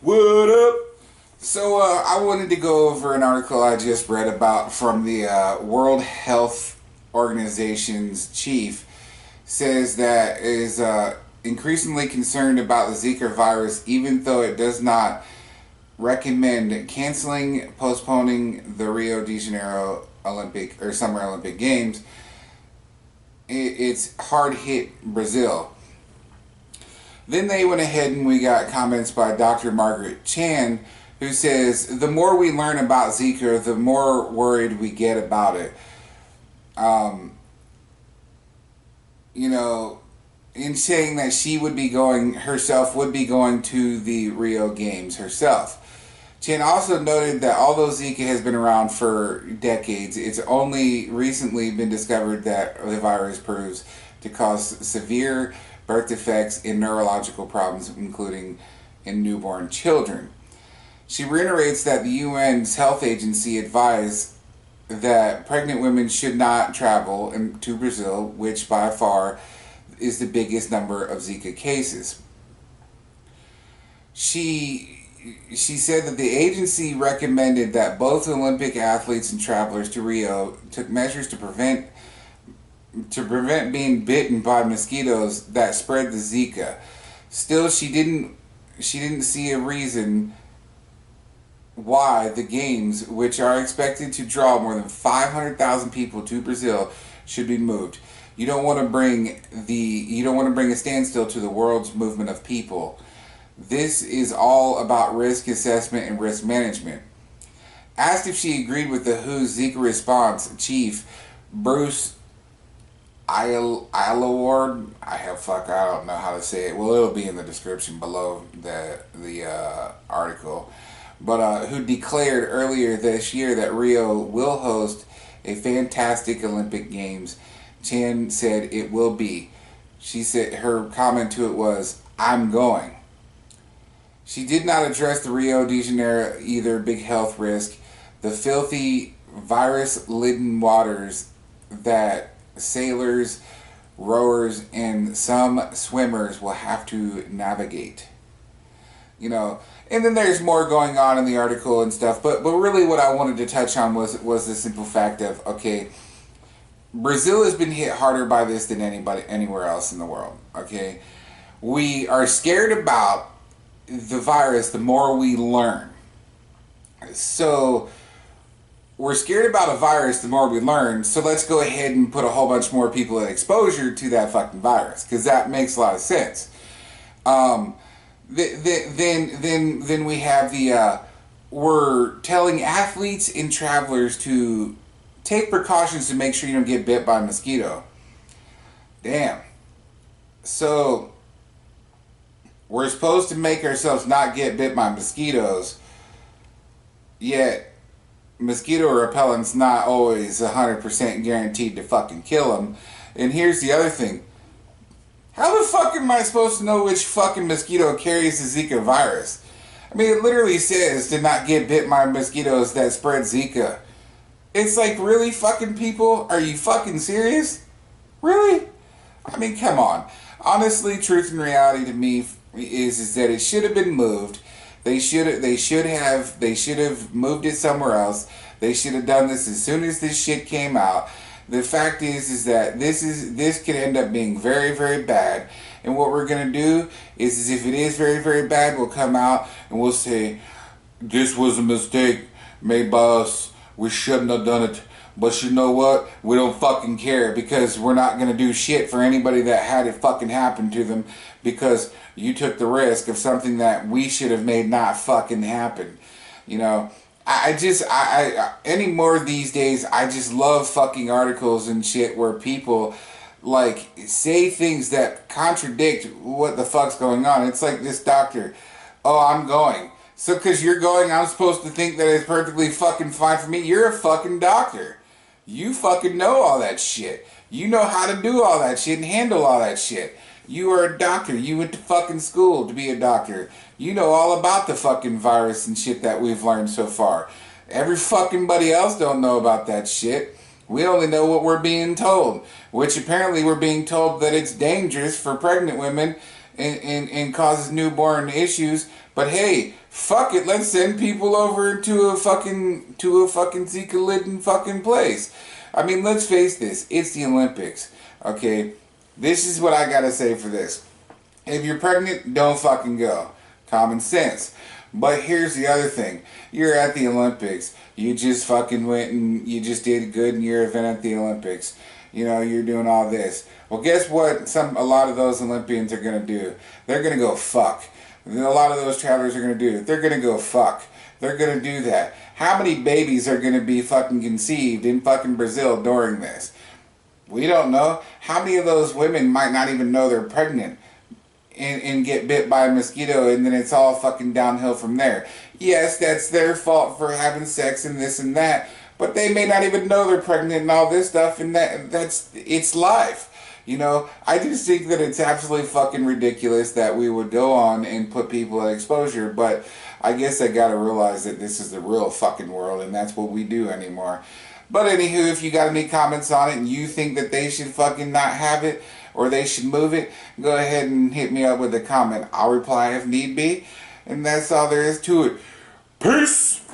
What up? So I wanted to go over an article I just read about from the World Health Organization's chief. Says that is increasingly concerned about the Zika virus, even though it does not recommend canceling, postponing the Rio de Janeiro Olympic or Summer Olympic Games. It's hard hit Brazil. Then they went ahead and we got comments by Dr. Margret Chan, who says, the more we learn about Zika, the more worried we get about it. In saying that she would be going to the Rio Games herself. Chan also noted that although Zika has been around for decades, it's only recently been discovered that the virus proves to cause severe birth defects and neurological problems, including in newborn children. She reiterates that the UN's health agency advised that pregnant women should not travel to Brazil, which by far is the biggest number of Zika cases. She said that the agency recommended that both Olympic athletes and travelers to Rio took measures to prevent being bitten by mosquitoes that spread the Zika. Still, she didn't see a reason why the games, which are expected to draw more than 500,000 people to Brazil, should be moved. You don't want to bring a standstill to the world's movement of people. This is all about risk assessment and risk management. Asked if she agreed with the WHO's Zika response chief, Bruce Aylward, I don't know how to say it. Well, it'll be in the description below the article. But who declared earlier this year that Rio will host a fantastic Olympic Games. Chan said it will be. She said her comment to it was, "I'm going." She did not address the Rio de Janeiro either big health risk, the filthy virus-laden waters that sailors, rowers, and some swimmers will have to navigate. And then there's more going on in the article and stuff, but really what I wanted to touch on was the simple fact of, okay, Brazil has been hit harder by this than anywhere else in the world, okay? We are scared about the virus the more we learn. So we're scared about a virus the more we learn, so let's go ahead and put a whole bunch more people at exposure to that fucking virus, because that makes a lot of sense. Then we have we're telling athletes and travelers to take precautions to make sure you don't get bit by a mosquito. Damn. So we're supposed to make ourselves not get bit by mosquitoes, yet mosquito repellent's not always 100% guaranteed to fucking kill them. And here's the other thing. How the fuck am I supposed to know which fucking mosquito carries the Zika virus? I mean, it literally says to not get bit by mosquitoes that spread Zika. It's like, really, fucking people? Are you fucking serious? Really? I mean, come on. Honestly, truth and reality to me is that it should have been moved. They should have moved it somewhere else. They should have done this as soon as this shit came out. The fact is that this could end up being very, very bad. And what we're gonna do is if it is very, very bad, we'll come out and we'll say, this was a mistake made by us. We shouldn't have done it. But you know what? We don't fucking care, because we're not gonna do shit for anybody that had it fucking happen to them, because you took the risk of something that we should have made not fucking happen. I anymore these days, I just love fucking articles and shit where people like say things that contradict what the fuck's going on. It's like this doctor, oh, I'm going. So because you're going, I'm supposed to think that it's perfectly fucking fine for me? You're a fucking doctor. You fucking know all that shit. You know how to do all that shit and handle all that shit. You are a doctor. You went to fucking school to be a doctor. You know all about the fucking virus and shit that we've learned so far. Every fucking buddy else don't know about that shit. We only know what we're being told, which apparently we're being told that it's dangerous for pregnant women and causes newborn issues But hey, fuck it, let's send people over to a fucking Zika-lidden fucking place. I mean, let's face this, it's the Olympics. Okay? This is what I gotta say for this. If you're pregnant, don't fucking go. Common sense. But here's the other thing. You're at the Olympics. You just fucking went and you just did good in your event at the Olympics. You know, you're doing all this. Well, guess what a lot of those Olympians are going to do? They're going to go fuck. A lot of those travelers are going to do. They're going to go fuck. They're going to do that. How many babies are going to be fucking conceived in fucking Brazil during this? We don't know. How many of those women might not even know they're pregnant and get bit by a mosquito, and then it's all fucking downhill from there? Yes, that's their fault for having sex and this and that, but they may not even know they're pregnant and all this stuff, and it's life. You know, I just think that it's absolutely fucking ridiculous that we would go on and put people at exposure, but I guess I gotta realize that this is the real fucking world, and that's what we do anymore. But anywho, if you got any comments on it and you think that they should fucking not have it or they should move it, go ahead and hit me up with a comment. I'll reply if need be. And that's all there is to it. Peace!